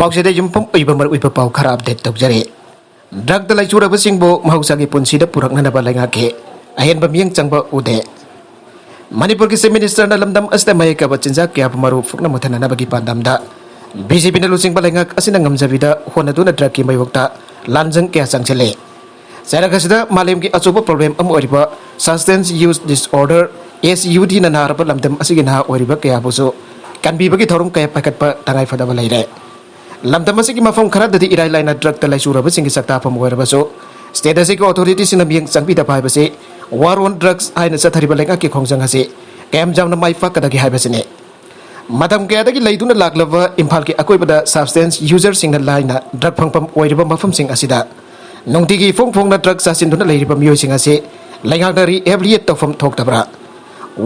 पाउसेदे युमफम उइबा मर उइबा पाउ खरा अपडेट तौजरे ड्रग द लाइचुरब सिंबो महौसागी पुनसीदा पुरकननबा लाइंगाके अहेनबा मियंग चंगबा उदे मणिपुर की चीफ मिनिस्टर न लमदम अस्ते मयकब चिंजा क्याब मरु फुकना मुथननबगी पांदमदा बीजेपी न लुचिंगबा लाइंगाक असिना ngमजबिदा होनदुना ड्रग की मयोक्ता लानजंग क्या चंगचले सैरगसिदा मालेम की अचोबा प्रॉब्लम अम ओरिबा सब्सटेंस यूज डिसऑर्डर SUD न नारबा लमदम असिगी ना ओरिबा क्याबुसो कानबीबगी थौरम कया पकटपा तंगाई फदबा लैरे लमदम असिगी मफम खराददि इराय लाइना ड्रग त लाइचुरब सिंगी सक्ताफम ओइरबसो स्टेट असिगी अथॉरिटी सिना मियंग चंगबिदा पाइबसे वार ऑन ड्रग्स हाइना चथरिबा लाइंगा की खोंजंग हसे कैम जामना माइ फकदगी हाइबसने मदम कयादगी लैदुना लाक्लबा इम्फाल की अकोइबदा सब्सटेंस यूजर सिंगना लाइना ड्रग फंगपम ओइरबा मफम सिंग असिदा नोंतिगी फोंग ड्रग चासिनदुना लैरिबा मियोइसिंग असे लाइंगाना रिएबिलिएट तौफम थोक्तबरा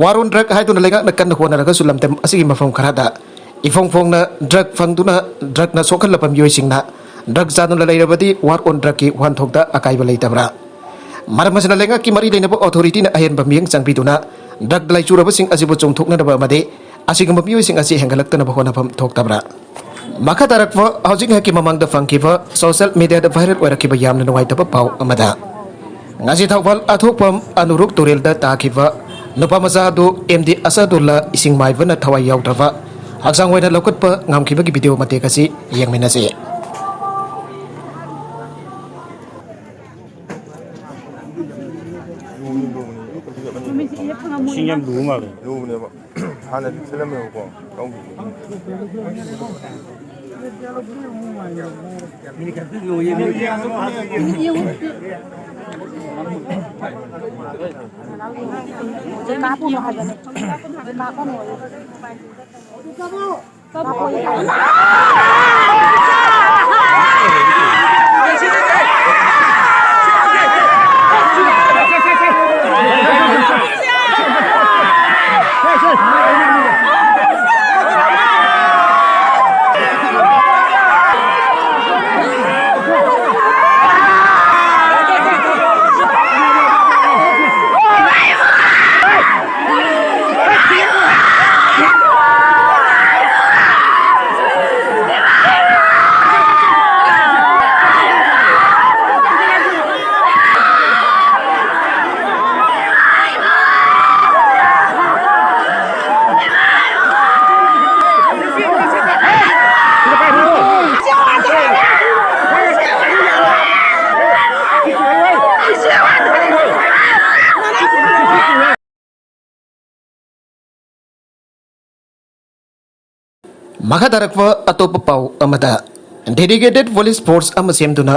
वार ऑन ड्रग हाइदुना लाइंगा कन्न होनरगसु लमदम असिगी मफम खरादा इफोंग ड्रग फंगदुना ड्रग न सोखलबा मियोइसिंगना ड्रग चादुना लैरबदी वार ऑन ड्रग की वानथोक्ता अकाइबा लैतबरा मरमसना लेंगा की मरी लेनब अथॉरिटी न अहेनब मियंग चंगबिदुना ड्रग लाइचुरबसिंग असिबु चोंथोकनदब अमदे असिगम मियोइसिंग असी हेंगलक्तनब होनफम थोक्तबरा मखा तारकव हौजिंग हकी ममंगद फंकिब सोशल मीडिया द वायरल ओरकिब यामना नुवाइतब पाउ अमदा ngasi thawal athokpam anuruk turelda takiba nupa macha du MD Asadulla ising maibana thawai yaudrava haksang waina lokotpa ngamkibagi video mate kasi yengmenase 신경 누구만 누구네 뭐 하나 틀려매고 똥기 maka tarakwa atopa pau amada dedicated police force amasemduna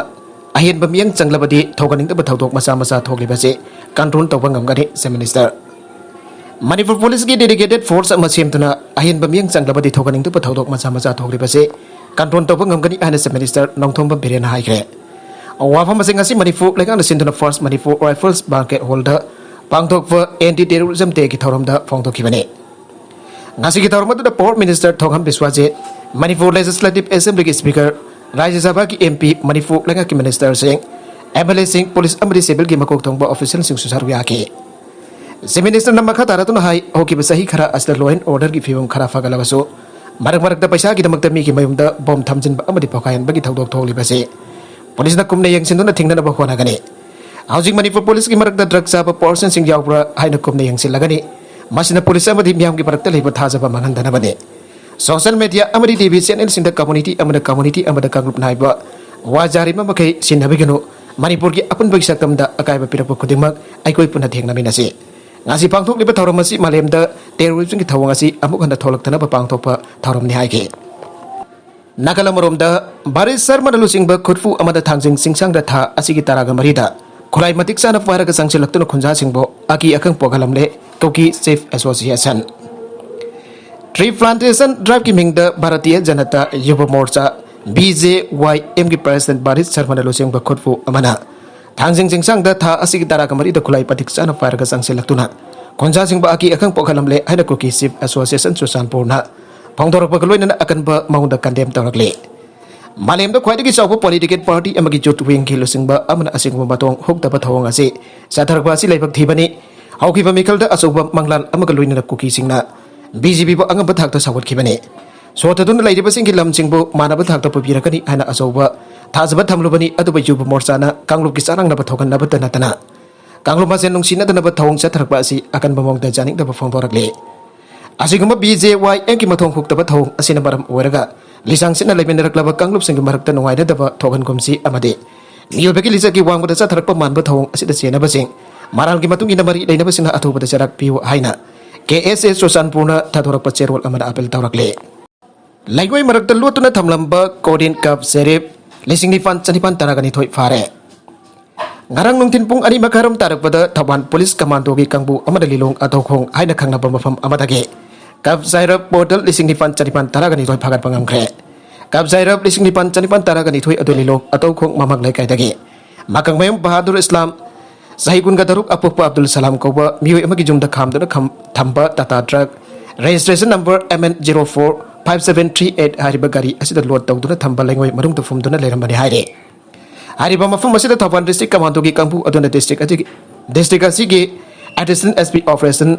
ahen bamiyang changlabadi thoganing da thodok masa thoglibase control tawang ngamgani se minister manipur police ki dedicated force amasemduna ahen bamiyang changlabadi thoganing da thodok masa thoglibase control tawang ngamgani ane se minister nongthomba birena haikre awafam masing asi manipur lengang sinduna first manipur rifles banquet holder pangthokwa anti terrorism day ki thoramda phongthokibane ngasi ki tawmadu da port minister Thongham Biswajit Manipur Legislative Assembly ki speaker Rajya Sabha ki MP Manipur lenga ki minister Singh MLA Singh police amri civil ki makok thongba official sing susaru yake se minister na makha taratuna hai hoki basahi khara asla law and order ki fibum khara fagalabaso marak da paisa ki damakta mi ki mayumda bom thamjin ba amadi pakayan bagi thodok thogli base police na kumne yang sinduna thingna ba khona gani housing Manipur police ki marak da drug saba portion sing yawbra haina kumne yang silagani masina police amadi miyam ki parakta leiba thajaba mangandana bane social media amadi TV channel sinda community amada group naiba wajari ma makai sinabigano Manipur ki apun bagi sakamda akai ba pirakpa khudingmak aikoi puna thengna minase ngasi pangthok liba thawramasi malemda terrorism ki thawangasi amuk handa tholaktana ba pangthokpa thawramni haike nagalamoromda Baris Sharma nalusingba khutfu amada thangjing singsang da tha asigi taraga marida khulai matik sana pairaga sangsilaktuna khunja singbo aki akang pogalamle Koki Chief Association Tree Plantation Drive की Ming Bharatiya Janata Yuva Morcha BJYM की president बारिश Sharma losing बखुदफु Amna थांजिंग जिंगसांग the था असि तारा कमरी the खुलाई पतिक सन fire का संग लक्तुना खोंजा सिंह बाकी अखंग पोखलमले हैन कोकी Chief Association सुसानपुरना फोंदोरक बगलोइना अकनब माउंड कंडेम तौरकले मालेम द ख्वाइदगी चौबो पॉलिटिकल पार्टी अमगी जुट विंग की लोसिंग ब अमना असिंग मतोंग हुक्तब थवंग असि साथरक असि लेबक थीबनी हौकिबा मिखल द अचौबा मंगलान अमग लोइना कुकी सिंगना BJP बो अंगब थाक्ता सावत खिबने सोथदुन लेरिबसिंगी लमसिंगबु मानब थाक्ता पुबिरकनी हाना अचौबा थाजब थमलुबनी अदुबा युब मोर्चाना कांगलुपकी चारांगनब थोगननब तनतना कांगलुप मसेन नुंसिनदनब थौंग चथरकबा असि अकनब मोंगदा जानिंगदब फोंदोरकले असिगुम BJY एंकी मथोंग हुक्तब थौंग असिना मरम ओरगा लिसांगसिना लेमिनरकलब कांगलुप सिंग मरकता नुंगाइदब थोगनगुमसि अमदे नियोबकी लिसकी वांगबद चथरकप मानब थौंग असिदा चेनबसिंग मारालगी मतुंग इना मरि लेनबसिना अथुबद चरक पिउ हाइना KSS चोसानपुरना थादोरकप चेरोल अमदा अपील तौरकले लाइगोय मरकता लोटुना थमलंब कोडिन कप सेरेप लिसिंग निपान चनिपान तरागनी थोय फारे ngarang nungtin pung ani makaram tarak pada Thaban Police Commando gi kangbu amada lilong atau khong haina khangnaba mafam amadage kap zairap portal lising nipan chanipan taragani thoi phagat pangamkhre kap zairap lising nipan chanipan taragani thoi adu lilong atau khong mamak lai kai dage makang mayam Bahadur Islam Sahikun gadaruk apukpa Abdul Salam koba mioi amagi jungda khamdana thamba Tata truck registration number MN045738 hariba gari asida load tawduna thamba lengoi marung tu fumduna lerambani haire hariba mafam masida Thaban District Commando gi kangbu aduna district asigi Assistant SP Operation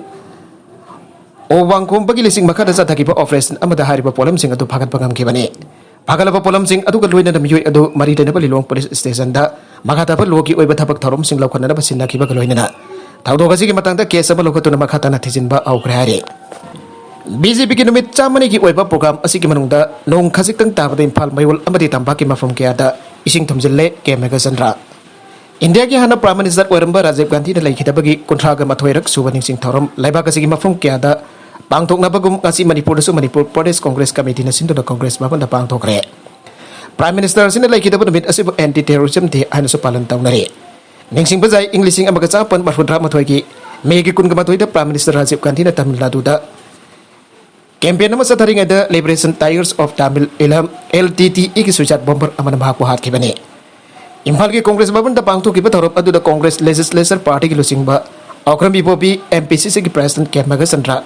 Owangkom bagi lising makada sathakiba operation amada hariba polam sing adu phagat pangam kibani phagalaba polam sing adu loina da miyoi adu mari denaba lilong police station da makata ba logi oiba thabak thorom sing laukhanna ba sinna kiba loina na thawdo gasi gi matangda case ba lokhatuna makata na thijinba aukre hare BJP ki numit chamani ki oiba program asigi manungda nong khasik tang tabada Imphal Mayol amadi tamba ki mafam kya da ising thumjille ke Megasandra India ki hana Prime Minister Oiramba Rajiv Gandhi da laikhitabagi kunthraga mathoirak subaning sing thorom laiba kasigi mafam kya da pangthoknabagum ngasi Manipur da su Manipur Pradesh Congress Committee na sinduna Congress bhavan da pangthokre Prime Minister sina laikhitaba numit asibu anti terrorism the aina su palan tawnare ningsing bazai Englising amaga chapan marfudra mathoi ki megi kunga mathoi da Prime Minister Rajiv Gandhi na Tamil Nadu da campaign nama satharing ada Liberation Tigers of Tamil Elam LTTE ki sujat bomber amana mahaku hat ki bane Imphal ki Congress bhavan da pangtho ki bathorop adu da Congress Legislature Party ki lusingba Okram Bipopi MPCC ki President K Megasandra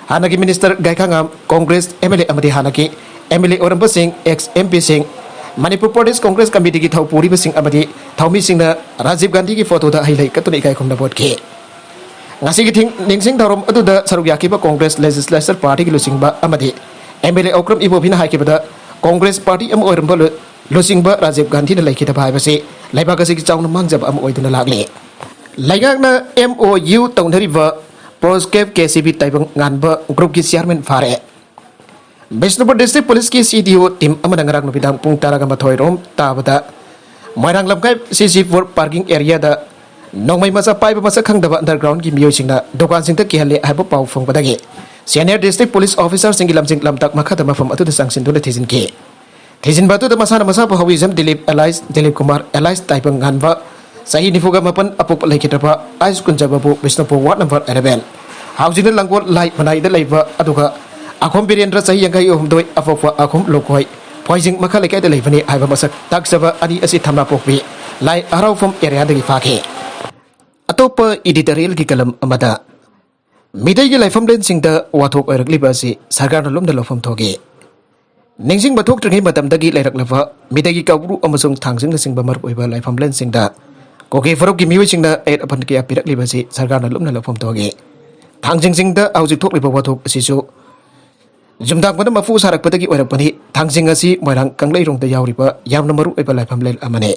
hana ki Minister Gaikangam Congress MLA amadi hana ki MLA Oramba Singh ex MP Singh Manipur Pradesh Congress Committee ki Thaupuri Singh amadi Thaumi Singh na Rajiv Gandhi ki photo da highlight katuni ikai khomna bot ki ngasi ki thing ningsing thorom adu da saruk yakiba Congress Legislature Party ki lusingba amadi MLA Okram Ibobi na hakiba da Congress Party am Oramba lusingba Rajiv Gandhi na laikhita bhai base laiba kasi ki chawna mangjaba am oiduna lagle laigak na MOU tawnariba Proscape KCB taibang nganba group ki chairman fare Bishnupur District Police ki CDO team amada ngarak nupidang pung taraga mathoi rom tabada Moirang Lamkai CC4 parking area da nongmai masa paiba masa khangdaba underground ki miyoi singna dokan singta ki hale haiba pau phong badagi Senior District Police Officer singi lamsing lamtak makhata mafam atu da sangsin duna thijin ki thijin batu da masana masa pahawisam Dilip Kumar Elias taibang nganba sahi nifuga mapan apuk laikitaba Ais Kunjababu Bishnupur Ward number 11 Housing Langwal Light Manai da laiba aduga akhom birendra sahi yangai ohumdoi afokwa akhom lokoi poising makhalai kai da laibani haiba masak taksaba ani asi thamna pokbi lai arau from area da fakhe atopa editorial ki kalam amada midai gi laifam len singda wathok oirakliba si sarkar na lomda lofam thoge ningsing bathok tringai matam dagi lairaklava midai gi kawru amasung thangsing na singba mar oiba laifam len singda koke farok gi miwi singda et apan ki apirakliba si sarkar na lomna lofam thoge thangsing singda auji thokliba wathok asisu jumdak pada mafu sarak padagi oirakpani thangsing asi moirang kanglai rong da yauriba yamna maru oiba laifam len amane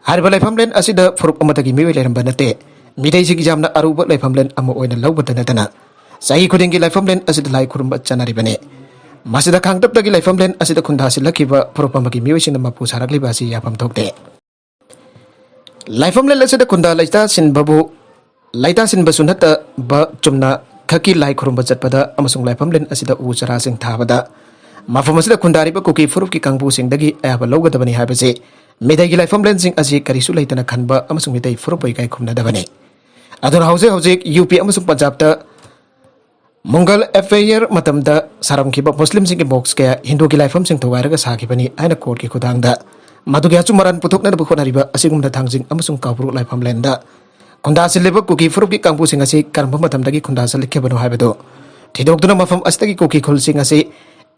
hariba laifam len asida farok amatagi miwi leramba nate midai sigi jamna aruba laifam len amo oina lawbata natana sahi khudingi laifam len asida lai khurumba chanari bane masida khangtap dagi laifam len asida khunda silakiba farokpamagi miwi singna mapu sarakliba asi yapam thokte laifam len asida khunda laita sin basunata ba chumna khaki lai khurumba chatpada amasung laifam len asida u chara sing thabada mafam asida khundari ba kuki furup ki kangbu sing dagi ayaba lawgadabani habase midai gi laifam len sing asi karisu laitana khanba amasung midai furup pai kai khumna dabane aduna hause UP amasung Punjab ta Mungal affair matamda saram ki ba Muslim sing ki box kaya Hindu ki laifam sing thowairaga sakibani aina court ki khudangda madugi achumaran puthokna bu khonariba asigumda thangjing amasung kawru laifam len da khunda sileba kuki furup ki kangbu sing asi karamba matamdagi khunda salikebano haibado thidokduna mafam astagi kuki khul sing asi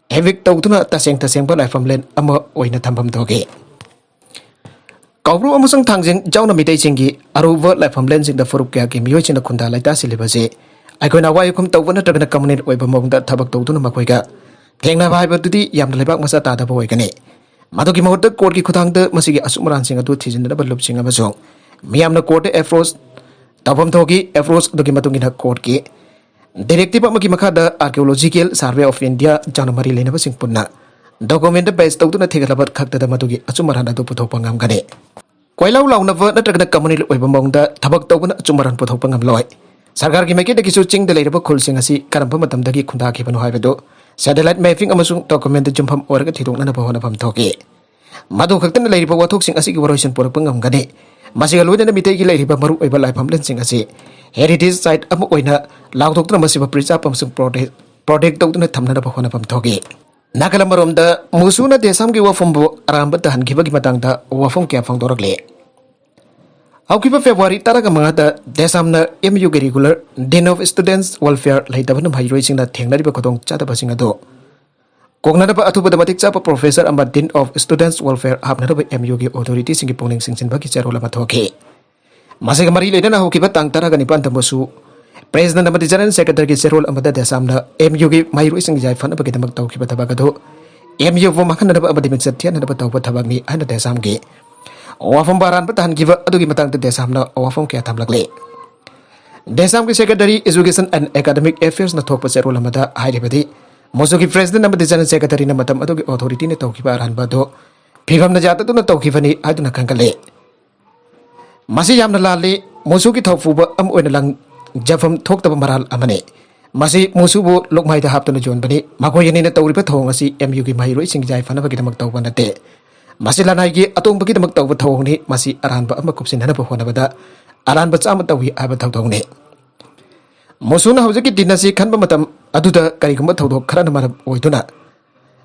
evik tawduna taseng ba laifam len ama oina thambam thoge kawru amasung thangjing jauna mitai singi aruba laifam len sing da furup kya ki miyoi china khunda laita sileba se aikoina wai kum tawbana tagna community oiba mongda thabak tawduna makoiga थेंनबा हाइबदुदि यामना लेबाक मसा तादबा ओइगने मदुगी महूर्त court की खुदांगद मसिगी असुमरानसिंग अदु थिजिनदबा लुपसिंग अमसुंग मियामना कोर्ट एफ्रोज तबम थोगी एफ्रोज दुगी मतुंगिना कोर्ट की डायरेक्टिव अमगी मखादा आर्कियोलॉजिकल सर्वे ऑफ इंडिया जानमरी लेनबसिंग पुन्ना डॉक्यूमेंट बेस तौदुना थेगलबत खक्तदा मदुगी असुमरान अदु पुथोकपा ngamgane कोइलाउ लाउनबा नत्रगना कम्युनिटी ओइबा मौंगदा थबक तौबना असुमरान पुथोकपा ngamloi सरकार की मैकेदगिसु चिंगदा लेरबा खुलसिंग असि करंबा मतमदगी खुंदाखिबनो हाइबदो सैटेलाइट मैपिंग अमसुंग डॉक्यूमेंट जुमफम ओरगा थिदोंननबा होनफम थोके मदु खक्तन लेरबा वाथोकसिंग असि वरोइसन पोरपा ngamgane मसिगा लोइदना मितेगी लेरबा मरु ओइबा लाइफम लेंसिंग असि हेरिटेज साइट अम ओइना लाउथोक्तना मसिबा प्रिजर्व अमसुंग प्रोटेक्ट तौदना थमननबा होनफम थोके नागालमरोमदा मुसुना देसामगी वाफमबो अरामबा तहनखिबगी मतंगदा वाफम क्या फंगदोरगले हौकिबा फेब्रुवारी तरगा मंगादा देसामना एमयू गे regular dean of students welfare लेदबन भाइरोइसिंगना थेंगनरिबा खदोंग चादबसिंग अदो कोगनादबा अथुबदा मतिक चापा प्रोफेसर अमा डीन ऑफ स्टूडेंट्स वेलफेयर हाबनरबा एमयू गे अथॉरिटी सिंगी पोंगिंग सिंगसिनबगी चेरोल अमा थोके मसिगा मरी लेदना हौकिबा तांग तरगा निपान तमसु प्रेसिडेंट अमदी जनरल सेक्रेटरी की चेरोल अमदा देसामना एमयू गे माइरोइसिंग जायफनबगी दमक तौकिबा तबगदो एमयू वो मखनदबा अमदी मिक्सथियानदबा तौबा थबगनी आना देसामगे वाफम बारान पतान गिव अदुगी मतंग देसामना वाफम क्या थमलगले देसाम की secretary education and academic affairs न थोकप चेरोल अमदा हाइरेबदी मोसोगी प्रेसिडेंट अमदी जनरल सेक्रेटरी न मतम अदुगी अथॉरिटी ने तौकिबा अरानबा दो फिगम न जातदुना तौकिबनी आदुना खंगले मसी यामना लाली मोसोगी थौफुबा अम ओइना लंग जफम थोक्तबा मराल अमने मसी मोसुबो लोकमाइदा हापतुना जोनबनी मखोयनी न तौरिबा थोंग असि एमयू की माहिरोइ सिंग जाय फनबगी दमक तौबा नते मसी लानाइगी अतोंबगी दमक तौबा थौंगनी मसी अरानबा अमा कुपसिननबा होनबदा अरानबा चामा तौही आबा थौदौने मोसुना हौजकी दिनसी खनबा मतम अदुदा करिगुम्बा थौदोक खरन मरब ओइदुना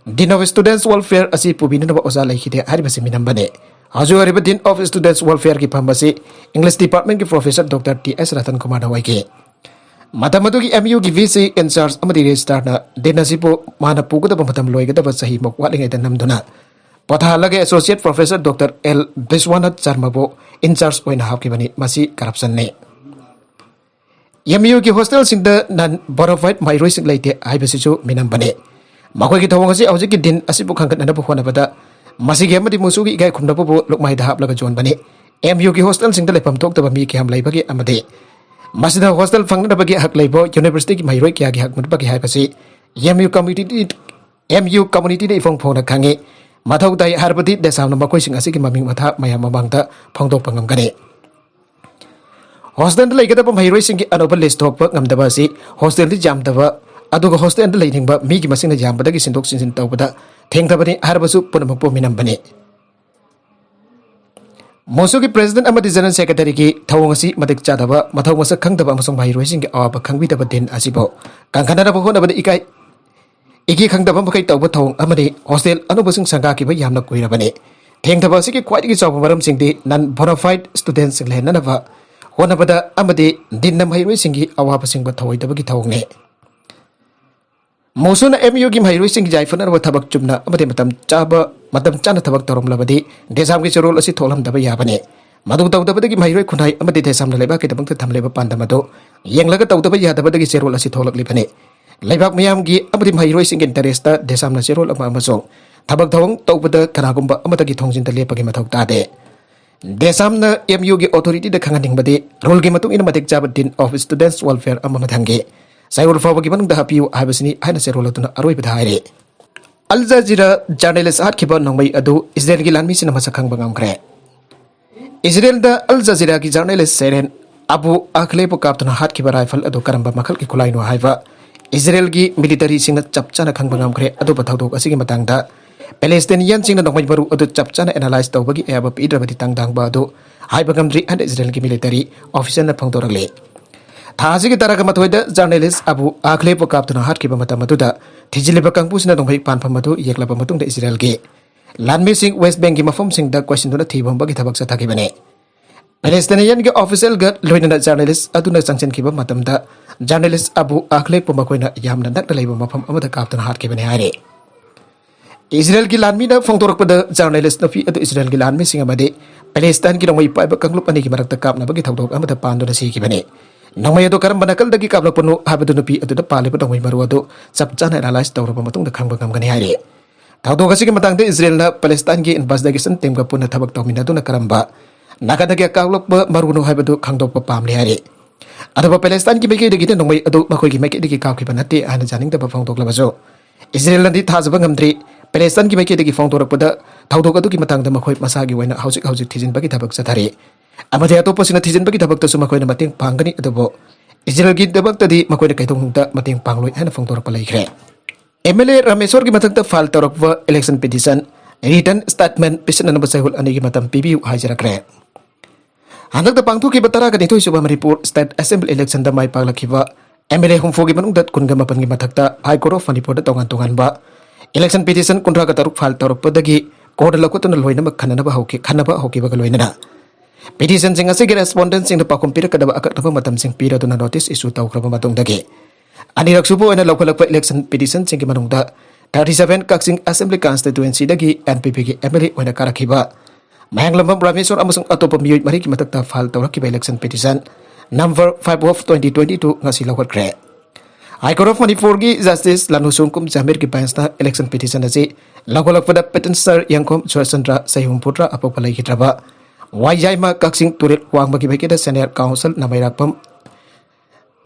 डीन ऑफ स्टूडेंट्स वेलफेयर असि पुबिननबा ओजा लैखिदे हारिबसि मिनम्बने हजु अरिबा डीन ऑफ स्टूडेंट्स वेलफेयर की फंबसी इंग्लिश डिपार्टमेंट की professor doctor T S. Ratan Kumar दवाइके मतमदुगी एमयू की वीसी इंचार्ज अमदी रजिस्ट्रार न देनसिपो माना पुगदबा मतम लोइगदबा सही मक वालिंगैदा नमदुना पथालगे associate professor doctor L Vishwanath शर्माबो इंचार्ज ओइना हापकिबनी मसी करप्शन ने एमयू की हॉस्टल सिंगदा नन बोनाफाइड माइरोइसिंग लेते हाइबसिसु मिनम्बने मखोइगी थवंगसी औजिकी दिन असिबु खंगतनबा होनबदा मसिगे अमदी मुसुगी इगाय खुमनबो लोकमाइदा हापलगा जोनबने एमयू की हॉस्टल सिंगदा लेफम थोक्तबा मी कियाम लैबगे अमदे मसिदा हॉस्टल फंगनबगे हक लैबो यूनिवर्सिटी की माइरोइ कियागी हक मुदबगे हाइबसि एमयू कम्युनिटी दे इफोंग फोना खंगे मथौ ताई हरबदी देसामना मखोइसिंग असिगी ममिंग मथा मयाम ममांगदा फोंदोकपा ngamgane हॉस्टल लेगदबा माइरोइसिंग की अनोबा list थोकपा ngamdaba asi hostel di jamdaba aduga hostel da leidingba mi gi masing na jambadagi sindok sinsin tawbada thengtabani harbasu punampo minambane moso की president अमदी general secretary की थवंगसी मदिक चादबा मथौ मसक खंगदबा अमसंग भाइरोइसिंग की अवाबा खंगबिदबा दिन असिबो कांखनादबा होनबदा इकाई इकी खंगदबा मखै तौबा थौंग अमदी हॉस्टल अनुभवसिंग संगा की यामना कुइरबने थेंगदबा सिकी ख्वाइदगी चावबा मरमसिंग दि नन बोनाफाइड स्टूडेंट्स सिंग लेननबा होनबदा अमदी दिन नम भाइरोइसिंग की अवाबसिंग बा थौइदबगी थौंगने मोसुना एमयू की माइरोइसिंग जायफनरबा थबक चुमना अमदी मतम चाना थबक तौरमलबदी देसाम की चरोल असि थोलमदबा याबने मदु तौदबदगी माइरोइ खुनाइ अमदी देसामना लेबा के दबंग थमलेबा पांदमदो येंगलगा तौदबा यादबदगी चरोल असि थोलकलिबने लेबाक मयामगी अमदी माइरोइसिंग इंटरेस्ट देसामना चरोल अमसों थबक थवंग तौबदा कनागुम्बा अमदगी थोंजिनता लेपगी मथौ तादे देसामना एमयू की अथॉरिटी द खंगनिंगबदी रूल की मतुंग इन मतिक चाबा डीन ऑफ स्टूडेंट्स वेलफेयर अममथंगे साइवर फावगी मनंग दहापियु हाबसिनी हाना सेरोल तुना अरोइबदा हाइरे अल जजीरा जर्नलिस्ट हाटखिबा नंगमै अदु इजराइल की लानमिसिना मसखंग बंगमख्रे इजराइल द अल जजीरा की जर्नलिस्ट सेरेन अबु आखलेपो काप्तना हाटखिबा राइफल अदु करंबा मखल की खुलाइनो हाइबा इजराइल की मिलिटरी सिंह चपचाना खंग बंगमख्रे अदु बथौदोक असिगी मतंगदा पैलेस्टाइनियन सिंह नंगमै बरु अदु चपचाना एनालाइज तौबगी एबा पीद्रबदी तंगदांगबा अदु हाइबगमद्री एंड इजराइल की मिलिटरी ऑफिसर न फंगदोरगले थाजिगी तरग मथोइदा जर्नलिस्ट अबु आखलेपो काप्तना हाटखिबा मतम अदुदा थिजिलिबा कंगपुसिना दंगबै पानफम मधु येक्लबा मतुंगदा इजराइल के लानमी सिंह वेस्ट बैंक की मफम सिंहदा क्वेश्चन दुना थीबंबगी थबक सथाकिबने पैलेस्टाइनियन के ऑफिशियल गट लोइना जर्नलिस्ट अदुना संचनखिबा मतमदा जर्नलिस्ट अबु आखलेपो मखोइना यामना नक्ना लैबा मफम अमदा काप्तना हाटखिबने हारे इजराइल की लानमी दा फोंदोरकपदा जर्नलिस्ट नफी अदु इजराइल की लानमी सिंह अमदे पैलेस्टाइन की रंगै पाइबा कंगलुप अनि की मरक्ता कापनाबगी थौदोक अमदा पांदुना सिकिबने Nongmai ado karam banakal dagi kabla punu habadu nupi adu da pale pa nongmai maru ado chap chana analyze tawraba matung da khangba ngamgani haire. Thawdo kasi ki matang de Israel na Palestine gi investigation team ga puna thabak tawmina du na karamba nakadagi akaulok ba maruno habadu khangdok pa pamle haire. Adaba Palestine ki beke dagi nongmai adu makoi ki meke dagi kaw ki banate ana janing da ba phangdok labajo. Israel landi thajaba ngamdri Palestine ki meke dagi phangdok pada thawdo adu ki matang da makoi masagi waina haujik thijin bagi thabak sathare. Amade ato posina thijin bagi thabak ta sumakoi na mating pangani adabo Israel gi dabak tadi makoi na kaitong da mating pangloi ana phangdok pa laikre. MLA Rameswar ki mathak ta file torokwa election petition written statement pisan na basahul ani ki matam PBU hajarakre. Handak da pangtu ki batara ka nitoi suba Manipur State Assembly election da mai paglakiba MLA humfo gi manung dat kun ga mapan gi mathak ta High Court of Manipur da tongan ba election petition kunra ka taruk file torok padagi court lakotun loina makhana ba hoki khana ba hoki ba loina na petition sing ase gi respondent sing da pakum pira ka da akak da matam sing pira tu na notice issue taw kraba matong dagi anirak subo ana lokalak election petition sing gi manung da 37 Kaksing Assembly Constituency dagi NPP gi MLA oina karakiba Mayang lambam Rameswar amasung atopa miyoi mari ki matak ta file tawrak ki election petition number 5 of 2022 ngasi lawat kre. High Court of Manipur gi Justice Lanusung kum Jamir ki bayans na election petition ase lakolak pada petitioner Yangkom Chwasandra Sayhum Putra apok palai kitraba Wajai ma Kaksing Turit wang bagi bagi da Senior Council na may rakpam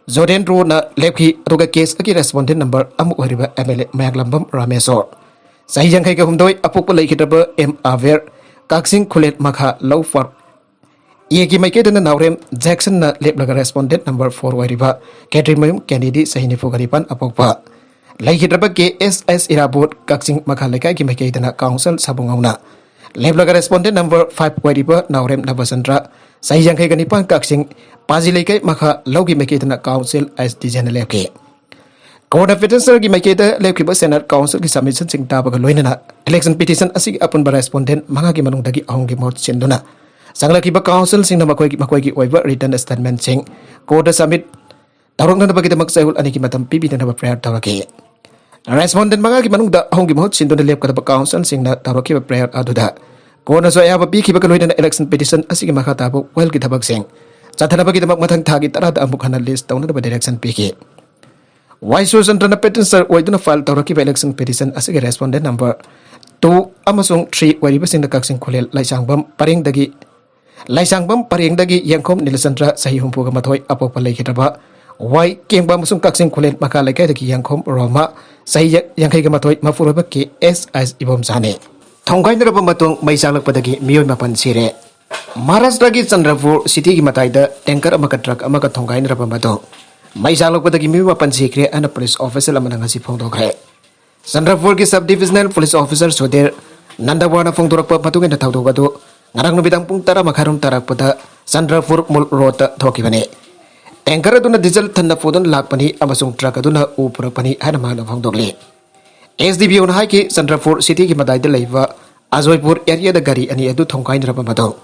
Zoden Ro na lepki atuga case aki respondent number amuk wariba MLA Mayang lambam Rameswar Sahijang kai ka humdoi apok palai kitraba M. Aver Kaksing Kulet Makha Low for Yegi Maikedan Naurem Jackson na Leplaga respondent number 4 Wariba Catherine Kennedy Sahini Fogaripan Apokpa Laikidraba KSS Irabot Kaksing Makha Lekai ki Maikedan Council Sabungauna Leplaga respondent number 5 Wariba Naurem Nabasandra Sahijang kai ganipan Kaksing Pazilekai Makha Logi Maikedan Council as Dijan Lepke Court of Petitioner ki makeda lepkiba Senate Council ki submission sing tabaga loinana election petition asig apun ba respondent mga ki manung dagi ahong ki mot sendona sangla ki ba council sing na makoi ki oiba written statement sing court submit tarong na bagita magsahul ani ki matam pibi na ba prayer tawaki respondent mga ki manung da ahong ki mot sendona lep ka ba council sing na tarok ki ba prayer aduda court na so ya ba pi ki ba loinana election petition asig makatabo well ki tabag sing chathana bagita matang thagi tarada amuk hana list tawna ba direction piki Why Susan na petitioner oiduna file tawraki election petition asige respondent number 2 amasung 3 wariba sing Kaksing Kulel Laisangbam paring dagi Yangkom Nilasandra Sahi humpu ga mathoi apok palai khitraba why kengba amasung Kaksing Kulel maka laikai dagi Yangkom Roma Sahi yangkai ga mathoi mafuroba ke SS ibom sane thongkai nraba matung maisalak padagi miyoi mapan sire Maharashtra gi Chandrapur city gi mataida tanker amaka truck amaka thongkai nraba matung Mai salok pada kimi wapan sikre ana police officer lamana ngasi phongdokre Chandrapur ki sub divisional police officer soder Nandawana phongdorak pa patunga na thawdok adu ngarang no bidang pung tara makharum tarak pada Chandrapur mul road thoki bane tanker aduna diesel thanna podon lakpani amasung truck aduna upurakpani hana mana phongdokle SDB on hai ki Chandrapur city ki madai da leiwa Ajoipur area da gari ani adu thongkai nrapa mado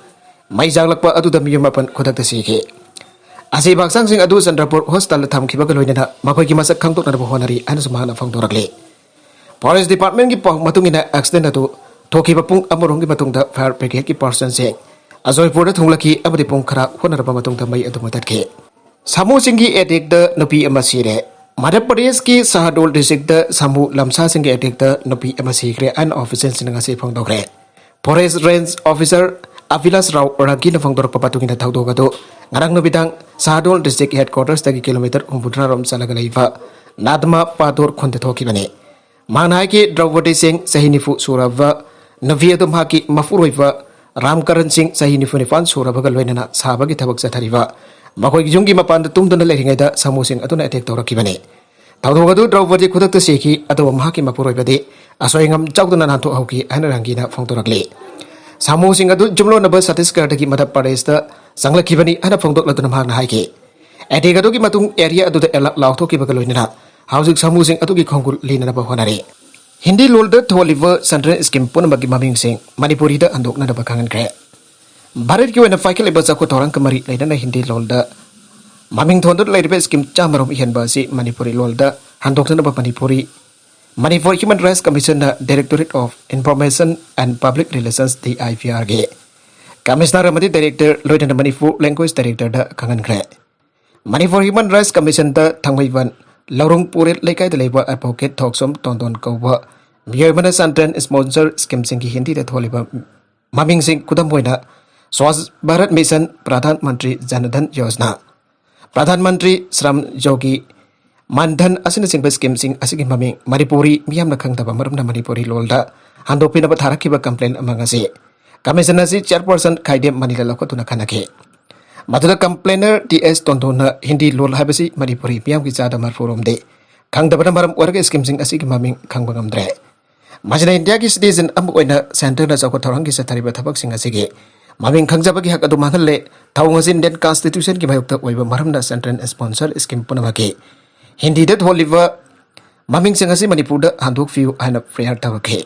mai jalak pa adu da miyum apan khodak da sikhe Asi baksang sing adu Chandrapur hostel tham khiba galoina makoi ki masak khangtok na honari an sumana phangdorakle Forest Department ki pong matungina accident atu thoki bapung amorong ki matungda fire brigade ki person se Ajoipur da thunglaki amadi pong khara honarba matungda mai adu matatke Samu singgi edik da nupi amasire Madhya Pradesh ki Sahadol district da Samu lamsa singgi edik da nupi amasikre an officer sinanga se phangdokre Forest range officer Avilas Rao Ragi na phangdor papatungina thawdok adu ngarang no bidang Sahadol district headquarters tagi kilometer umpudra rom salagalaiva Nadma Padur khonte thoki bane manai ki Draupadi Singh Sahinifu surava Naviadum haki mafuroiva Ramkaran Singh Sahinifu nifan surava galwainana sabagi thabak sathariva makoi jungi mapan tumduna leringai da Samu Singh atuna attack tawraki bane thawdok adu Draupadi khudak ta seki adu mahaki mafuroibade asoingam chawduna nantu hauki anarangina phongtorakle Samu Singh adu jumlo naba Chhattisgarh dagi Madhya Pradesh da sanglakibani ana phongdok laduna mahakna haike attack adu ki matung area adu da elak lauthoki bagaloinana hausik Samu Singh adu ki khongul lina ba honare Hindi lol da tholiver central scheme pun bagi maming sing Manipuri da andok na da bakangan kre Bharat ki wena faikal iba zakko torang kemari laidana Hindi lol da maming thondot laibe scheme chamarom ihan ba si Manipuri lol da handok na ba Manipuri Manipur Human Rights Commission na Directorate of Information and Public Relations DIPRG Commissioner Ramadi Director Lieutenant Manipur Language Director da kangan kre Manipur Human Rights Commission da Thangmaiban Laurung Purit Laikai da Leba Advocate Thoksom Tondon Kauba Miyamana Santran Sponsor Scheme Singi Hindi da Tholiba Maming Sing Kudam Boina Swaz Bharat Mission Pradhan Mantri Janadhan Yojana Pradhan Mantri Shram Yogi Mandhan Asina Singba Scheme Sing Asigi Maming Manipuri Miyam na Kangtaba Maramna Manipuri Lolda Handopina Batharakiba Complaint Amangasi Commission Nasi Chairperson Kaidem Manila Lokotuna Kanake Maduda complainer TS Tondona Hindi Lol Habasi Manipuri Piam Gizada Marforum de Kang Dabana Maram Warga Skim Sing Asik Maming Kang Bangam Dre Majana India ki citizen Amuina Center na Zakotorangi Satariba Tabak Sing Asige Maming Kang Zabaki Hakadu Mahale Taungasin Den Constitution ki Mayukta Waiba Maramda Center sponsor Skim Punamaki Hindi dat Holiva Maming Singasi Manipurda Handuk View and Prayer Tabake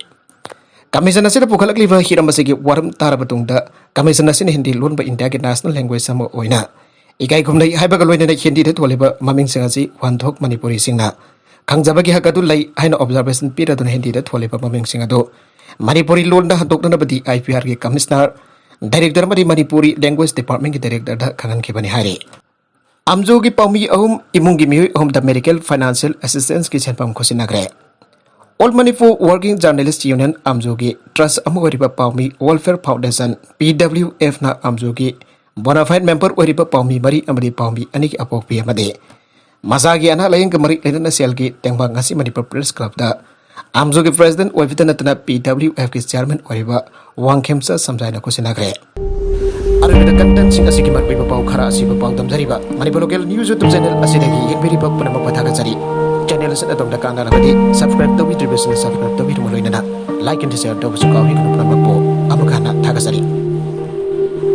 Commission Nasi Pukhalak Liva Hiramasigi Waram Tarabatungda Commission Nasi Hindi Lun by India National Language Samo Oina Ikai Kumnai Hybagaloina Hindi that Waliba Maming Singasi Wantok Manipuri Singna Kang Zabaki Hakadu Lai Hina Observation Peter Don Hindi that Waliba Maming Singado Manipuri Lunda Handok Nabadi IPR Commissioner Director Mari Manipuri Language Department Director Kangan Kibani Hari Amjogi Paumi Om Imungi Miyu Om the Medical Financial Assistance Kitchen Pam Kosinagre All Manipur Working Journalist Union Amjogi Trust Amugariba Paumi Welfare Foundation PWF na Amjogi Bonafide Member Wariba Paumi Mari Amari Paumi Anik Apokpi Amade Masagi Ana Laying Kamari Lena Selgi Tembang Ngasi Manipur Press Club da Amjogi President Wavitanatana PWF ki Chairman Wariba Wang Kemsa Samjaina Kosinagre Arabida content sing asiki marpiba pau khara asiba pau damjariba Manipur Local News YouTube channel asidagi yekbiriba punama pathaga jari channel sa adom da kana rabadi subscribe to video subscribe to video loinana like and share to busukawi kuna punama po amukana thaga jari